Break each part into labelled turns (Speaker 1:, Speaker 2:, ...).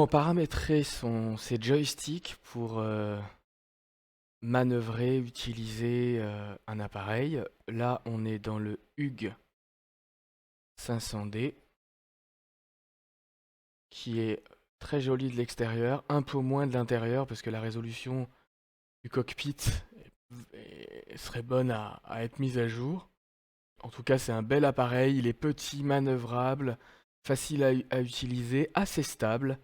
Speaker 1: comment paramétrer ses joysticks pour manœuvrer, utiliser un appareil. Là, on est dans le Hug 500D, qui est très joli de l'extérieur, un peu moins de l'intérieur, parce que la résolution du cockpit serait bonne à être mise à jour. En tout cas, c'est un bel appareil, il est petit, manœuvrable, facile à utiliser, assez stable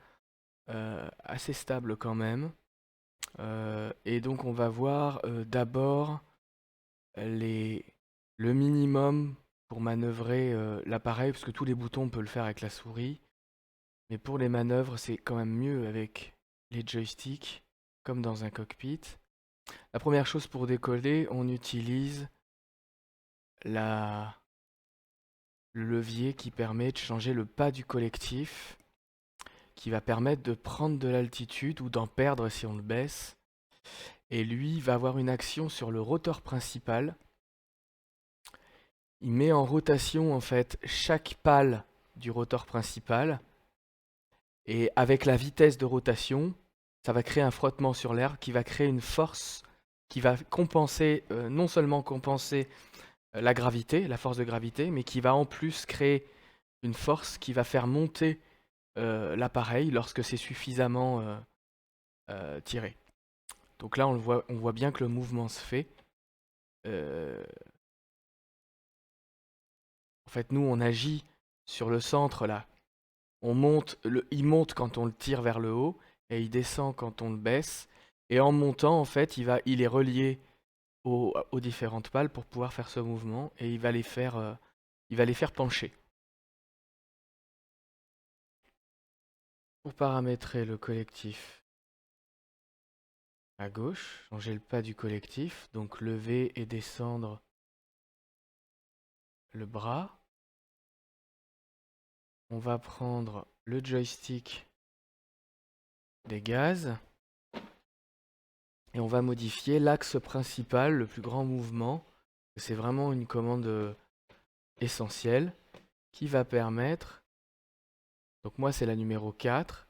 Speaker 1: quand même. Et donc on va voir d'abord le minimum pour manœuvrer l'appareil, parce que tous les boutons on peut le faire avec la souris. Mais pour les manœuvres, c'est quand même mieux avec les joysticks, comme dans un cockpit. La première chose pour décoller, on utilise le levier qui permet de changer le pas du collectif, qui va permettre de prendre de l'altitude ou d'en perdre si on le baisse. Et lui va avoir une action sur le rotor principal. Il met en rotation en fait chaque pale du rotor principal. Et avec la vitesse de rotation, ça va créer un frottement sur l'air qui va créer une force qui va compenser, non seulement compenser la gravité, la force de gravité, mais qui va en plus créer une force qui va faire monter l'appareil lorsque c'est suffisamment tiré. Donc là, on voit bien que le mouvement se fait. En fait, nous, on agit sur le centre là. Il monte quand on le tire vers le haut et il descend quand on le baisse. Et en montant, en fait, il est relié aux différentes pales pour pouvoir faire ce mouvement et il va les faire pencher. Pour paramétrer le collectif à gauche, changer le pas du collectif, donc lever et descendre le bras. On va prendre le joystick des gaz et on va modifier l'axe principal, le plus grand mouvement. C'est vraiment une commande essentielle qui va permettre, donc moi c'est la numéro 4,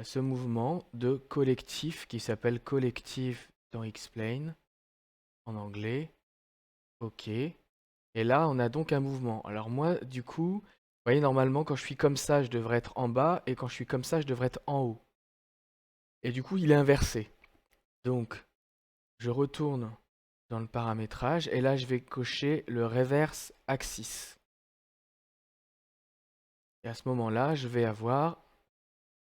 Speaker 1: ce mouvement de collectif qui s'appelle collective dans X-Plane en anglais. Ok. Et là on a donc un mouvement. Alors moi du coup, vous voyez normalement quand je suis comme ça je devrais être en bas et quand je suis comme ça je devrais être en haut. Et du coup il est inversé. Donc je retourne dans le paramétrage et là je vais cocher le reverse axis. Et à ce moment-là je vais avoir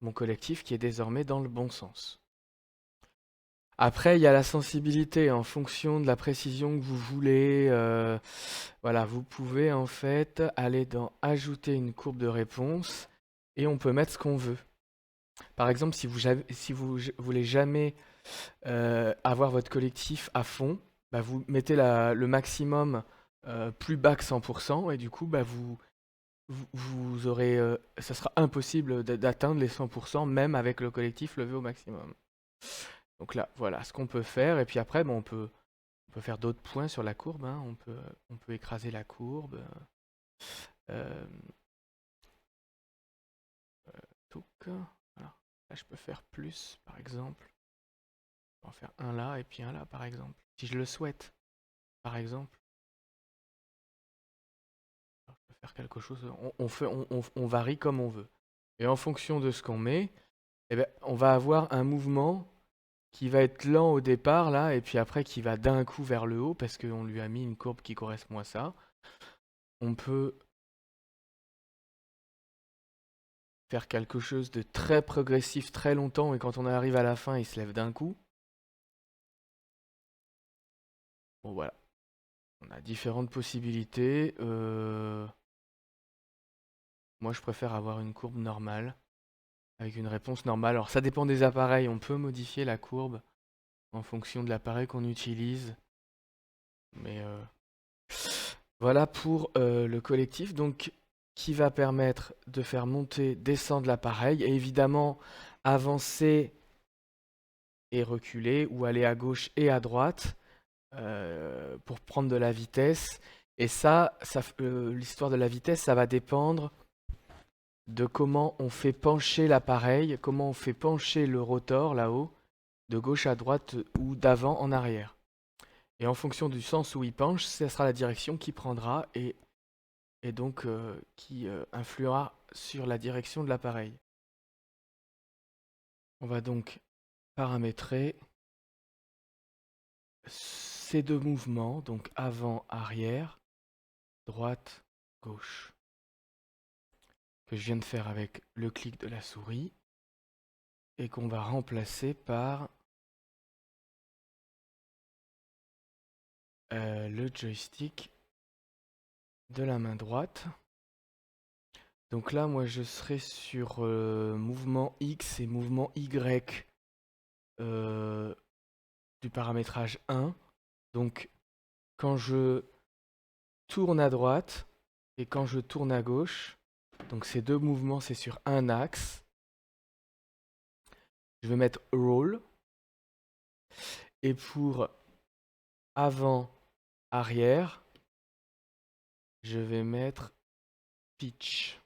Speaker 1: mon collectif qui est désormais dans le bon sens. Après, il y a la sensibilité en fonction de la précision que vous voulez. Voilà, vous pouvez en fait aller dans Ajouter une courbe de réponse et on peut mettre ce qu'on veut. Par exemple, si vous voulez jamais avoir votre collectif à fond, bah, vous mettez le maximum plus bas que 100% et du coup, bah, vous aurez, ça sera impossible d'atteindre les 100% même avec le collectif levé au maximum. Donc là, voilà ce qu'on peut faire. Et puis après, bon, on peut faire d'autres points sur la courbe, hein. On peut écraser la courbe. Euh, touc. Voilà. Là, je peux faire plus, par exemple. Je peux en faire un là et puis un là, par exemple. Si je le souhaite, par exemple. Alors, je peux faire quelque chose. On varie comme on veut. Et en fonction de ce qu'on met, eh ben, on va avoir un mouvement qui va être lent au départ, là, et puis après qui va d'un coup vers le haut, parce qu'on lui a mis une courbe qui correspond à ça. On peut faire quelque chose de très progressif très longtemps, et quand on arrive à la fin, il se lève d'un coup. Bon, voilà. On a différentes possibilités. Moi, je préfère avoir une courbe normale, avec une réponse normale. Alors, ça dépend des appareils. On peut modifier la courbe en fonction de l'appareil qu'on utilise. Mais voilà pour le collectif. Donc, qui va permettre de faire monter, descendre l'appareil et évidemment avancer et reculer ou aller à gauche et à droite pour prendre de la vitesse. Et ça l'histoire de la vitesse, ça va dépendre de comment on fait pencher l'appareil, comment on fait pencher le rotor là-haut, de gauche à droite ou d'avant en arrière. Et en fonction du sens où il penche, ce sera la direction qu'il prendra et donc qui influera sur la direction de l'appareil. On va donc paramétrer ces deux mouvements, donc avant-arrière, droite-gauche, que je viens de faire avec le clic de la souris et qu'on va remplacer par le joystick de la main droite. Donc là, moi, je serai sur mouvement X et mouvement Y du paramétrage 1. Donc, quand je tourne à droite et quand je tourne à gauche, donc ces deux mouvements, c'est sur un axe. Je vais mettre Roll. Et pour avant, arrière, je vais mettre Pitch.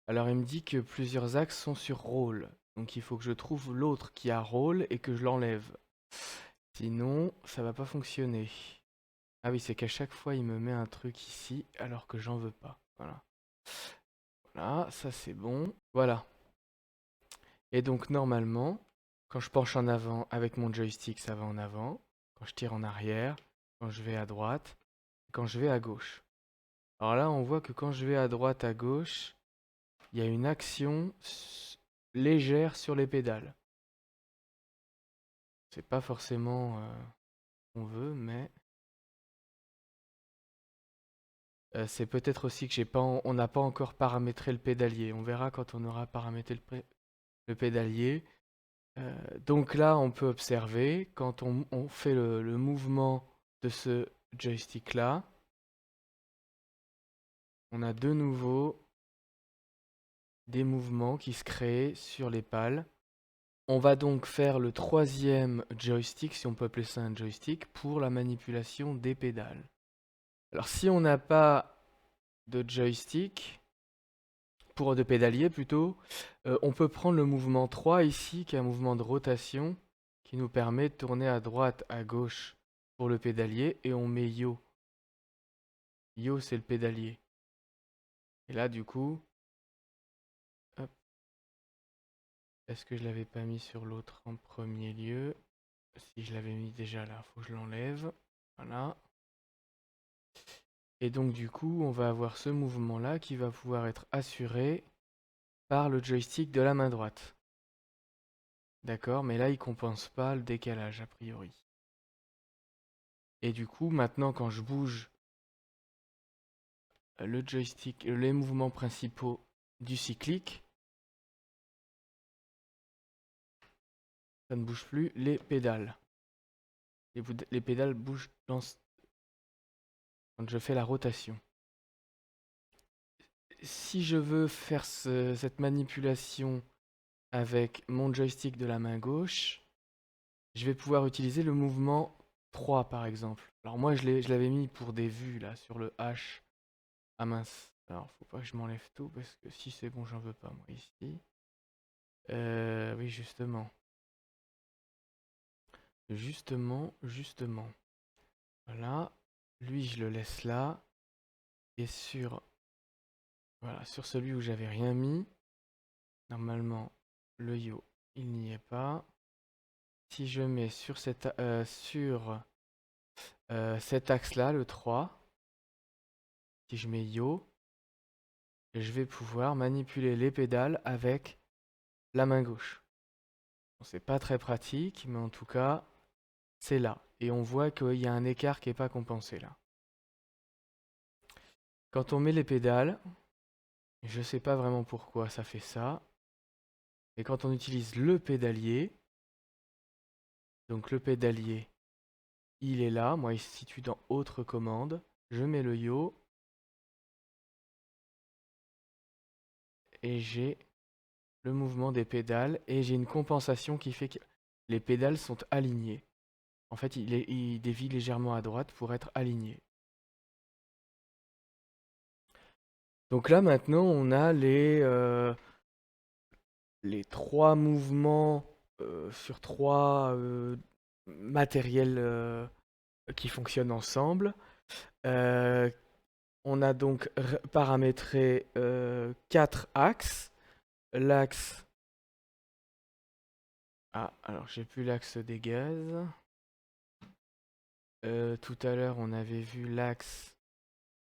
Speaker 1: Alors, il me dit que plusieurs axes sont sur Roll. Donc, il faut que je trouve l'autre qui a Roll et que je l'enlève. Sinon, ça va pas fonctionner. Ah oui, c'est qu'à chaque fois, il me met un truc ici, alors que j'en veux pas. Voilà. Voilà, ça c'est bon. Voilà. Et donc, normalement, quand je penche en avant avec mon joystick, ça va en avant. Quand je tire en arrière, quand je vais à droite, quand je vais à gauche. Alors là, on voit que quand je vais à droite, à gauche, il y a une action légère sur les pédales. C'est pas forcément ce qu'on veut, mais c'est peut-être aussi que on n'a pas encore paramétré le pédalier. On verra quand on aura paramétré le pédalier. Donc là, on peut observer quand on fait le mouvement de ce joystick-là, on a de nouveau des mouvements qui se créent sur les pales. On va donc faire le troisième joystick, si on peut appeler ça un joystick, pour la manipulation des pédales. Alors si on n'a pas de joystick, de pédalier plutôt, on peut prendre le mouvement 3 ici, qui est un mouvement de rotation, qui nous permet de tourner à droite, à gauche pour le pédalier, et on met Yo. Yo, c'est le pédalier. Et là, du coup, hop, est-ce que je l'avais pas mis sur l'autre en premier lieu? Si je l'avais mis déjà là, faut que je l'enlève. Voilà. Et donc du coup, on va avoir ce mouvement-là qui va pouvoir être assuré par le joystick de la main droite. D'accord, mais là, il compense pas le décalage a priori. Et du coup, maintenant, quand je bouge le joystick, les mouvements principaux du cyclique, ça ne bouge plus les pédales. Les pédales bougent quand je fais la rotation. Si je veux faire cette manipulation avec mon joystick de la main gauche, je vais pouvoir utiliser le mouvement 3 par exemple. Alors moi je l'avais mis pour des vues là sur le H. Ah mince. Alors faut pas que je m'enlève tout parce que si c'est bon j'en veux pas moi ici. Oui justement. Justement. Voilà. Lui je le laisse là. Et voilà, sur celui où j'avais rien mis, normalement le yo il n'y est pas. Si je mets sur cet axe-là, le 3, si je mets Yo, je vais pouvoir manipuler les pédales avec la main gauche. Bon, c'est pas très pratique, mais en tout cas, c'est là. Et on voit qu'il y a un écart qui n'est pas compensé là. Quand on met les pédales, je ne sais pas vraiment pourquoi ça fait ça, mais quand on utilise le pédalier, donc le pédalier, il est là, moi il se situe dans Autre commande, je mets le Yo, et j'ai le mouvement des pédales et j'ai une compensation qui fait que les pédales sont alignées. En fait, il dévie légèrement à droite pour être aligné. Donc là maintenant on a les 3 mouvements sur 3 matériels qui fonctionnent ensemble. Euh, on a donc paramétré 4 axes. L'axe... Ah, alors j'ai plus l'axe des gaz. Tout à l'heure on avait vu l'axe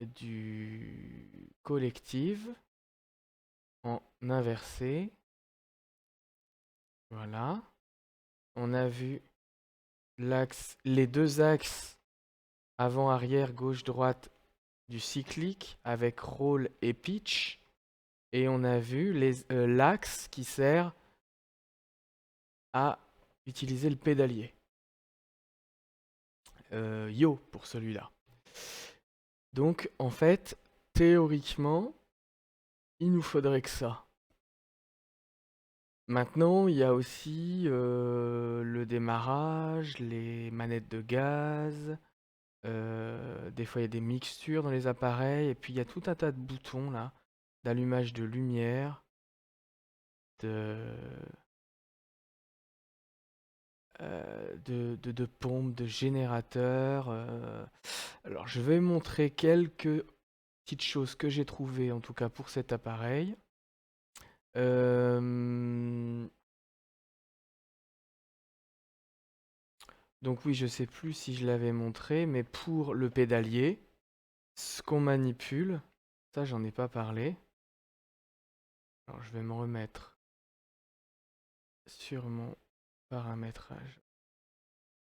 Speaker 1: du collectif en inversé. Voilà. On a vu les 2 axes avant-arrière, gauche-droite du cyclique avec roll et pitch. Et on a vu l'axe qui sert à utiliser le pédalier. Yo pour celui-là. Donc en fait, théoriquement, il nous faudrait que ça. Maintenant, il y a aussi le démarrage, les manettes de gaz. Des fois, il y a des mixtures dans les appareils. Et puis, il y a tout un tas de boutons là, d'allumage de lumière, de, de pompes, de générateurs. Alors, je vais montrer quelques petites choses que j'ai trouvées, en tout cas pour cet appareil. Donc oui, je sais plus si je l'avais montré, mais pour le pédalier, ce qu'on manipule, ça j'en ai pas parlé. Alors je vais me remettre sur mon paramétrage.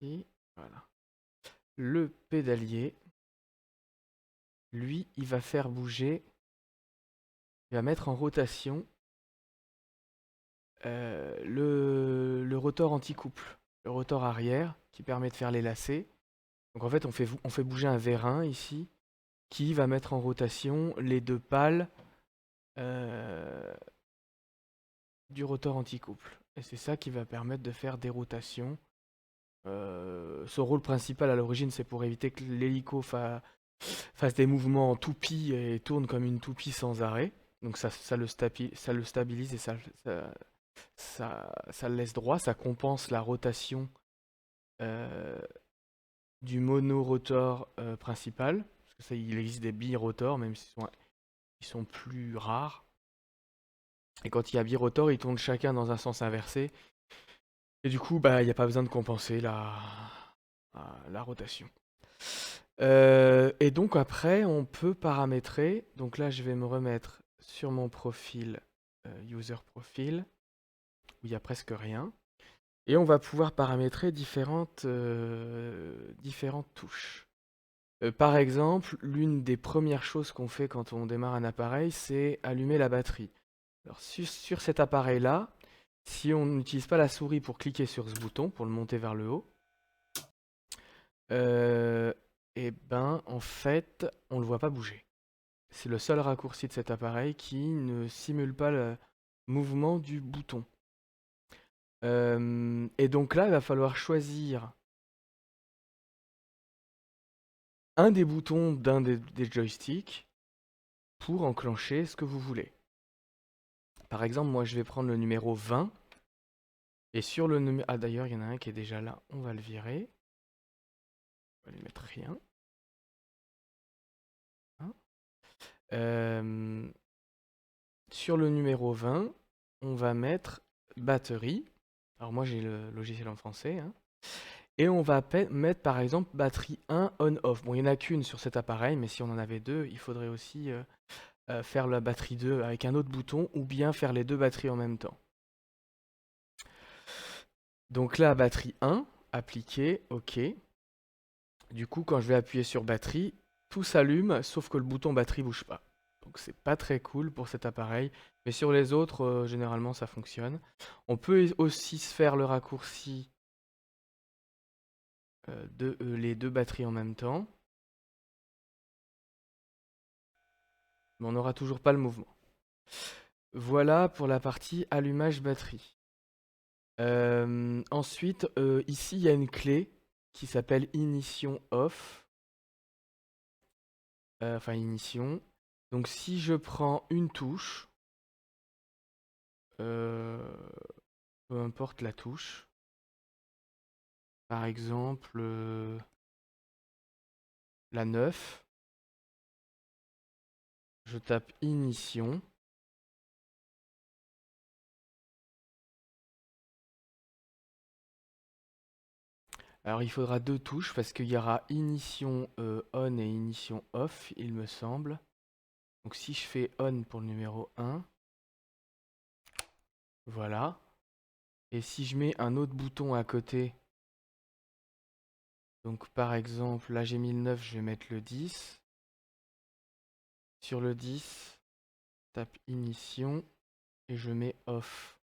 Speaker 1: Et voilà. Le pédalier, lui, il va faire bouger, il va mettre en rotation le rotor anti-couple, le rotor arrière qui permet de faire les lacets. Donc en fait, on fait bouger un vérin ici qui va mettre en rotation les 2 pales du rotor anti-couple. Et c'est ça qui va permettre de faire des rotations. Son rôle principal à l'origine, c'est pour éviter que l'hélico fasse des mouvements en toupie et tourne comme une toupie sans arrêt. Donc ça le stabilise et ça le laisse droit, ça compense la rotation euh, du monorotor principal. Parce que ça, il existe des birotors, même s'ils sont plus rares. Et quand il y a birotor, ils tournent chacun dans un sens inversé. Et du coup, bah, il n'y a pas besoin de compenser la rotation. Et donc après, on peut paramétrer. Donc là, je vais me remettre sur mon profil, user profile, où il n'y a presque rien. Et on va pouvoir paramétrer différentes touches. Par exemple, l'une des premières choses qu'on fait quand on démarre un appareil, c'est allumer la batterie. Alors sur cet appareil-là, si on n'utilise pas la souris pour cliquer sur ce bouton, pour le monter vers le haut, et ben en fait, on ne le voit pas bouger. C'est le seul raccourci de cet appareil qui ne simule pas le mouvement du bouton. Et donc là, il va falloir choisir un des boutons d'un des joysticks pour enclencher ce que vous voulez. Par exemple, moi je vais prendre le numéro 20. Et sur le numéro... Ah d'ailleurs, il y en a un qui est déjà là, on va le virer. On va lui mettre rien. Hein. Sur le numéro 20, on va mettre batterie. Alors moi j'ai le logiciel en français. Hein. Et on va mettre par exemple batterie 1 on-off. Bon, il n'y en a qu'une sur cet appareil, mais si on en avait 2, il faudrait aussi faire la batterie 2 avec un autre bouton ou bien faire les 2 batteries en même temps. Donc là, batterie 1, appliquée, OK. Du coup, quand je vais appuyer sur batterie, tout s'allume, sauf que le bouton batterie bouge pas. Donc c'est pas très cool pour cet appareil, mais sur les autres, généralement ça fonctionne. On peut aussi se faire le raccourci de les 2 batteries en même temps, mais on n'aura toujours pas le mouvement. Voilà pour la partie allumage batterie. Ensuite, ici il y a une clé qui s'appelle ignition off. Enfin ignition. Donc si je prends une touche, peu importe la touche, par exemple la 9, je tape ignition. Alors il faudra deux touches parce qu'il y aura ignition on et ignition off, il me semble. Donc si je fais on pour le numéro 1, voilà. Et si je mets un autre bouton à côté, donc par exemple, là j'ai mis le 9, je vais mettre le 10. Sur le 10, tape ignition et je mets off.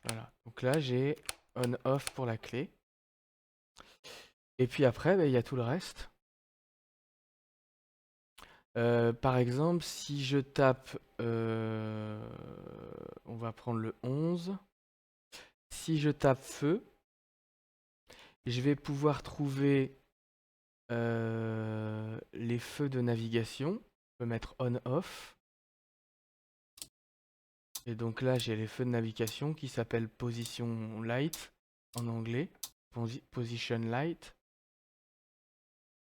Speaker 1: Voilà, donc là j'ai on-off pour la clé. Et puis après, il y a tout le reste. Par exemple, si je tape, on va prendre le 11. Si je tape feu, je vais pouvoir trouver les feux de navigation. Je peux mettre on-off. Et donc là, j'ai les feux de navigation qui s'appellent Position Light en anglais. Position Light.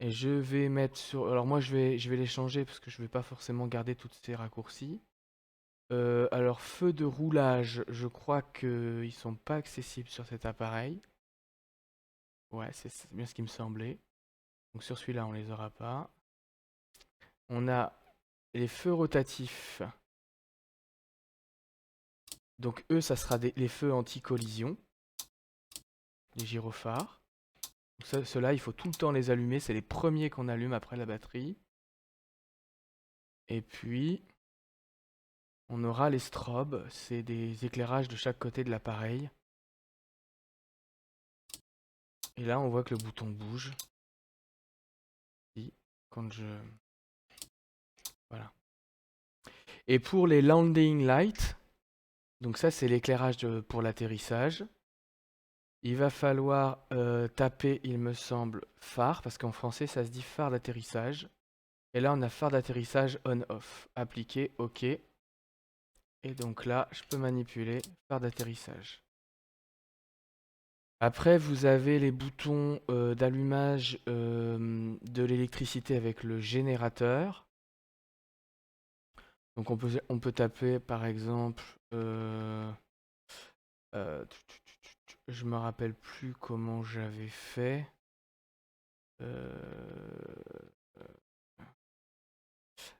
Speaker 1: Et je vais mettre sur... Alors moi, je vais les changer parce que je ne vais pas forcément garder toutes ces raccourcis. Alors, feux de roulage, je crois qu'ils sont pas accessibles sur cet appareil. Ouais, c'est bien ce qui me semblait. Donc sur celui-là, on les aura pas. On a les feux rotatifs. Donc eux, ça sera les feux anti-collision. Les gyrophares. Ceux-là, il faut tout le temps les allumer. C'est les premiers qu'on allume après la batterie. Et puis, on aura les strobes. C'est des éclairages de chaque côté de l'appareil. Et là, on voit que le bouton bouge. Quand je... Voilà. Et pour les landing lights, donc ça c'est l'éclairage pour l'atterrissage, il va falloir taper, il me semble, phare, parce qu'en français ça se dit phare d'atterrissage. Et là on a phare d'atterrissage on-off. Appliquer, OK. Et donc là, je peux manipuler phare d'atterrissage. Après, vous avez les boutons d'allumage de l'électricité avec le générateur. Donc on peut taper par exemple, je me rappelle plus comment j'avais fait.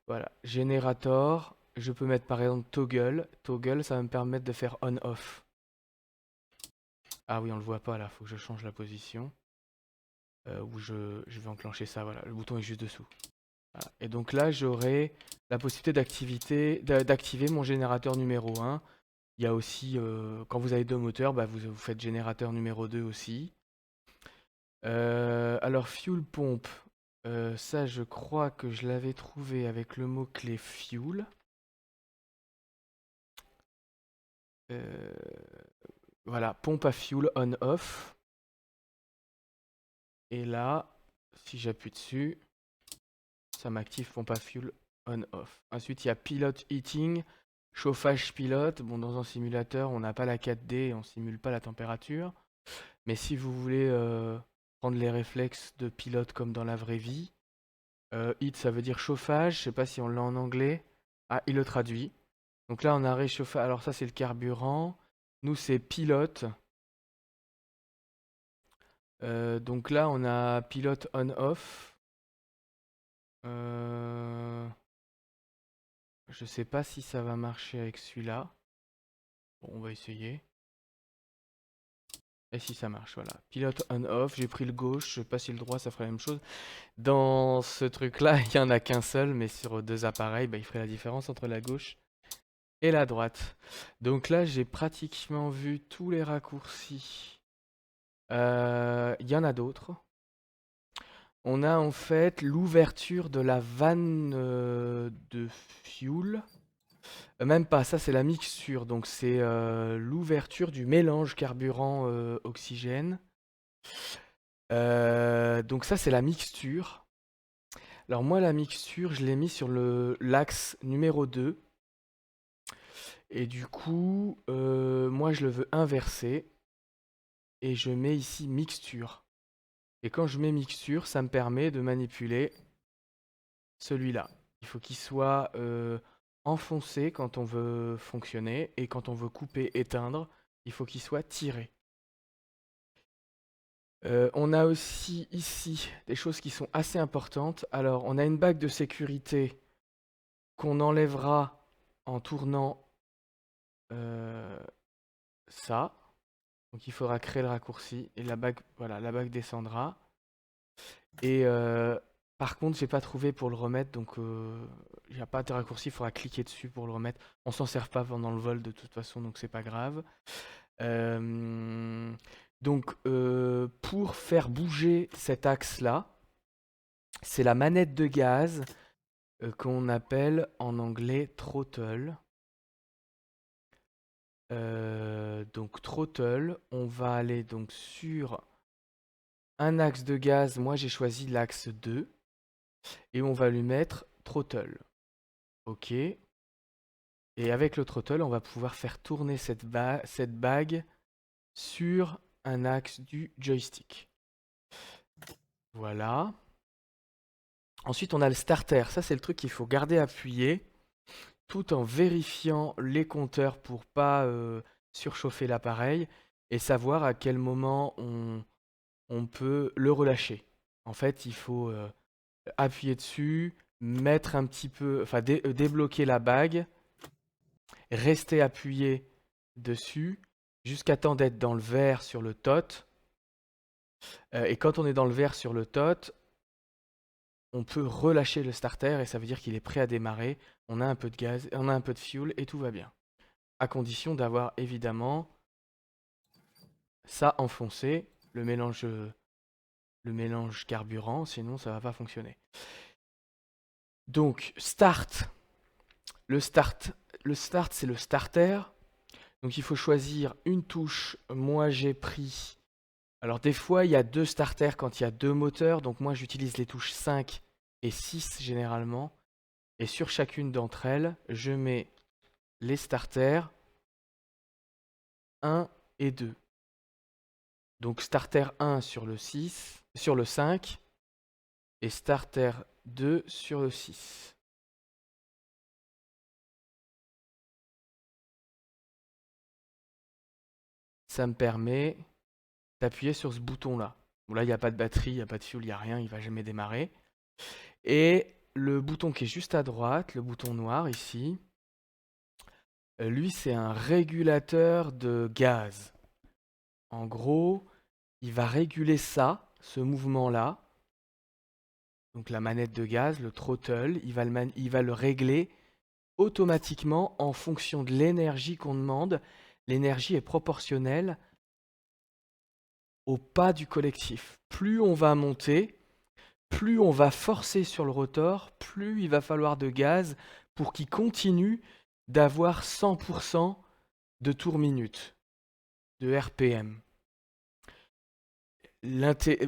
Speaker 1: Voilà, générateur. Je peux mettre par exemple toggle. Toggle, ça va me permettre de faire on-off. Ah oui, on le voit pas là, faut que je change la position. Où je vais enclencher ça, voilà, le bouton est juste dessous. Voilà. Et donc là, j'aurai la possibilité d'activer mon générateur numéro 1. Il y a aussi, quand vous avez deux moteurs, bah vous faites générateur numéro 2 aussi. Alors, fuel pompe, ça je crois que je l'avais trouvé avec le mot-clé fuel. Voilà, pompe à fuel on-off. Et là, si j'appuie dessus, ça m'active pompe à fuel on-off. Ensuite, il y a pilot heating, chauffage pilote. Bon, dans un simulateur, on n'a pas la 4D, on simule pas la température. Mais si vous voulez prendre les réflexes de pilote comme dans la vraie vie, heat, ça veut dire chauffage. Je sais pas si on l'a en anglais. Ah, il le traduit. Donc là, on a réchauffé. Alors ça, c'est le carburant. Nous, c'est pilote. Donc là, on a pilote on-off. Je sais pas si ça va marcher avec celui-là. Bon, on va essayer. Et si ça marche, voilà. Pilote on-off, j'ai pris le gauche, je sais pas si le droit ça ferait la même chose. Dans ce truc-là, il n'y en a qu'un seul, mais sur deux appareils, bah, il ferait la différence entre la gauche et la droite. Donc là, j'ai pratiquement vu tous les raccourcis. Il y en a d'autres. On a en fait l'ouverture de la vanne de fuel. Même pas, ça c'est la mixture, donc c'est l'ouverture du mélange carburant-oxygène. Donc ça c'est la mixture. Alors moi, la mixture, je l'ai mis sur l'axe numéro 2. Et du coup, moi, je le veux inverser. Et je mets ici mixture. Et quand je mets mixture, ça me permet de manipuler celui-là. Il faut qu'il soit enfoncé quand on veut fonctionner. Et quand on veut couper, éteindre, il faut qu'il soit tiré. On a aussi ici des choses qui sont assez importantes. Alors, on a une bague de sécurité qu'on enlèvera en tournant ça. Donc, il faudra créer le raccourci et la bague, voilà, la bague descendra. Et par contre, j'ai pas trouvé pour le remettre, donc il n'y a pas de raccourci. Il faudra cliquer dessus pour le remettre. On s'en sert pas pendant le vol de toute façon, donc c'est pas grave. Donc, pour faire bouger cet axe-là, c'est la manette de gaz qu'on appelle en anglais throttle. Donc throttle, on va aller donc sur un axe de gaz. Moi j'ai choisi l'axe 2 et on va lui mettre throttle. Ok. Et avec le throttle, on va pouvoir faire tourner cette bague sur un axe du joystick. Voilà. Ensuite, on a le starter. Ça, c'est le truc qu'il faut garder appuyé tout en vérifiant les compteurs pour pas surchauffer l'appareil et savoir à quel moment on peut le relâcher. En fait, il faut appuyer dessus, mettre un petit peu, enfin débloquer la bague, rester appuyé dessus jusqu'à temps d'être dans le vert sur le tot. Et quand on est dans le vert sur le tot, on peut relâcher le starter et ça veut dire qu'il est prêt à démarrer. On a un peu de gaz, on a un peu de fuel et tout va bien. À condition d'avoir évidemment ça enfoncé, le mélange carburant, sinon ça va pas fonctionner. Donc start, le start c'est le starter. Donc il faut choisir une touche. Moi j'ai pris, alors des fois il y a deux starters quand il y a deux moteurs, donc moi j'utilise les touches 5 et 6 généralement. Et sur chacune d'entre elles, je mets les starters 1 et 2. Donc starter 1 sur le 6, sur le 5 et starter 2 sur le 6. Ça me permet d'appuyer sur ce bouton-là. Bon, là, il n'y a pas de batterie, il n'y a pas de fuel, il n'y a rien, il ne va jamais démarrer. Et le bouton qui est juste à droite, le bouton noir ici, lui, c'est un régulateur de gaz. En gros, il va réguler ça, ce mouvement-là. Donc la manette de gaz, le throttle, il va le régler automatiquement en fonction de l'énergie qu'on demande. L'énergie est proportionnelle au pas du collectif. Plus on va monter, plus on va forcer sur le rotor, plus il va falloir de gaz pour qu'il continue d'avoir 100% de tours minute, de RPM.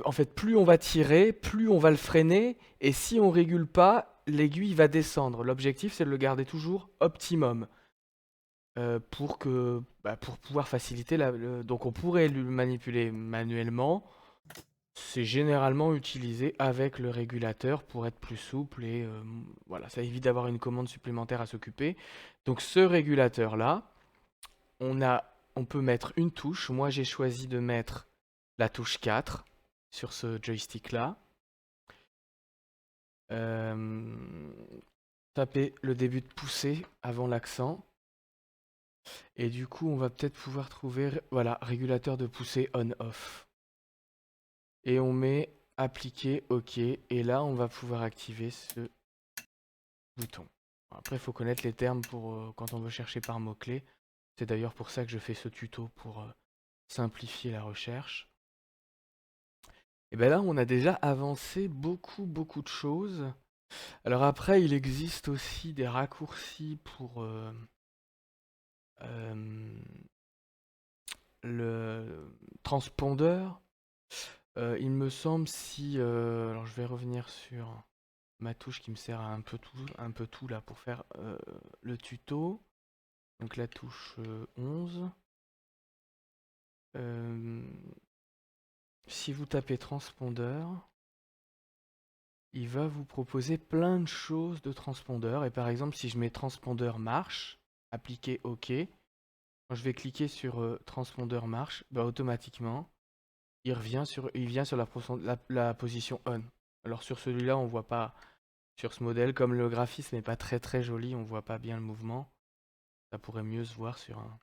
Speaker 1: En fait, plus on va tirer, plus on va le freiner, et si on régule pas, l'aiguille va descendre. L'objectif, c'est de le garder toujours optimum. Pour pouvoir faciliter donc on pourrait le manipuler manuellement. C'est généralement utilisé avec le régulateur pour être plus souple et voilà, ça évite d'avoir une commande supplémentaire à s'occuper. Donc ce régulateur-là, on peut mettre une touche. Moi j'ai choisi de mettre la touche 4 sur ce joystick-là. Taper le début de poussée avant l'accent. Et du coup, on va peut-être pouvoir trouver, voilà, régulateur de poussée on-off. Et on met appliquer OK. Et là, on va pouvoir activer ce bouton. Après, il faut connaître les termes pour quand on veut chercher par mots-clés. C'est d'ailleurs pour ça que je fais ce tuto, pour simplifier la recherche. Et bien là, on a déjà avancé beaucoup de choses. Alors après, il existe aussi des raccourcis pour le transpondeur. Il me semble si... alors je vais revenir sur ma touche qui me sert à un peu tout là pour faire le tuto. Donc la touche 11. Si vous tapez transpondeur, il va vous proposer plein de choses de transpondeur. Et par exemple, si je mets transpondeur marche, appliquer OK, quand je vais cliquer sur transpondeur marche, bah, automatiquement, il vient sur la position on. Alors sur celui-là, on voit pas, sur ce modèle, comme le graphisme n'est pas très très joli, on voit pas bien le mouvement. Ça pourrait mieux se voir sur un...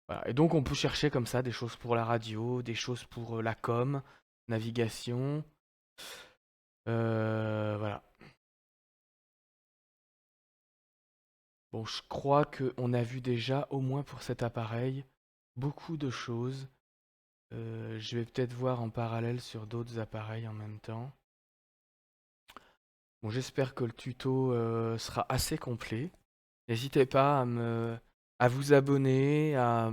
Speaker 1: Voilà. Et donc on peut chercher comme ça des choses pour la radio, des choses pour la com, navigation. Voilà. Bon, je crois qu'on a vu déjà, au moins pour cet appareil, beaucoup de choses. Je vais peut-être voir en parallèle sur d'autres appareils en même temps. Bon, j'espère que le tuto sera assez complet. N'hésitez pas à vous abonner, à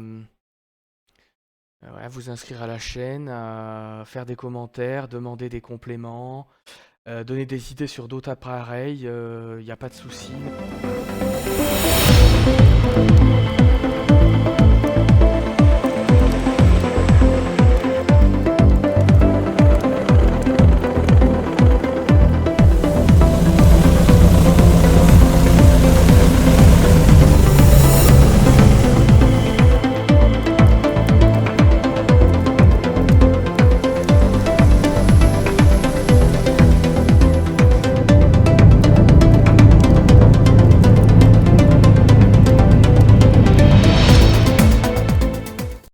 Speaker 1: vous inscrire à la chaîne, à faire des commentaires, demander des compléments, donner des idées sur d'autres appareils, il n'y a pas de souci.